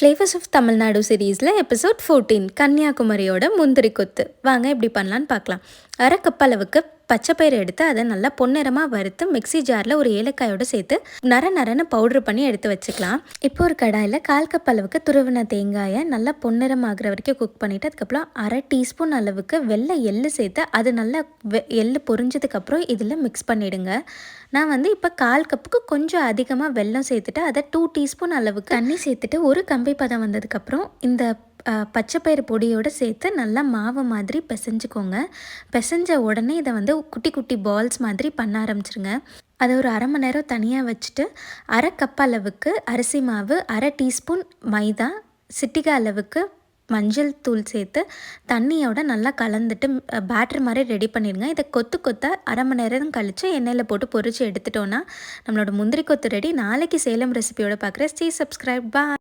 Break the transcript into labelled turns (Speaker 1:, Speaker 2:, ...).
Speaker 1: Flavours of Tamil Nadu சீரீஸில் episode 14 கன்னியாகுமரியோட முந்திரி கொத்து. வாங்க எப்படி பண்ணலான்னு பார்க்கலாம். அரை கப் அளவுக்கு பச்சைப்பயிறு எடுத்து அதை நல்லா பொன்னிறமாக வறுத்து மிக்ஸி ஜாரில் ஒரு ஏலக்காயோடு சேர்த்து நரன்னு பவுட்ரு பண்ணி எடுத்து வச்சுக்கலாம். இப்போ ஒரு கடாயில் 1/4 கப் அளவுக்கு துருவின தேங்காயை நல்லா பொன்னிறமாகிற வரைக்கும் குக் பண்ணிவிட்டு அதுக்கப்புறம் அரை டீஸ்பூன் அளவுக்கு வெள்ளை எள்ளு சேர்த்து அது நல்லா எள்ளு பொரிஞ்சதுக்கப்புறம் இதில் மிக்ஸ் பண்ணிவிடுங்க. நான் இப்போ 1/4 கப்புக்கு கொஞ்சம் அதிகமாக வெல்லம் சேர்த்துட்டு அதை 2 டீஸ்பூன் அளவுக்கு தண்ணி சேர்த்துட்டு ஒரு கம்பி பதம் வந்ததுக்கப்புறம் இந்த பச்சைப்பயிறு பொடியோடு சேர்த்து நல்லா மாவு மாதிரி பிசைஞ்சுக்கோங்க. பிசைஞ்ச உடனே இதை குட்டி குட்டி பால்ஸ் மாதிரி பண்ண ஆரம்பிச்சிருங்க. அதை ஒரு அரை மணி நேரம் தனியாக வச்சுட்டு அரை கப் அளவுக்கு அரிசி மாவு, அரை டீஸ்பூன் மைதா, சிட்டிகை அளவுக்கு மஞ்சள் தூள் சேர்த்து தண்ணியோட நல்லா கலந்துட்டு பேட்டர் மாதிரி ரெடி பண்ணிடுங்க. இதை கொத்த அரை மணி நேரம் கழித்து எண்ணெயில் போட்டு பொரித்து எடுத்துட்டோன்னா நம்மளோட முந்திரி கொத்து ரெடி. நாளைக்கு சேலம் ரெசிபியோட பார்க்குறேன். Stay subscribe. பாய்.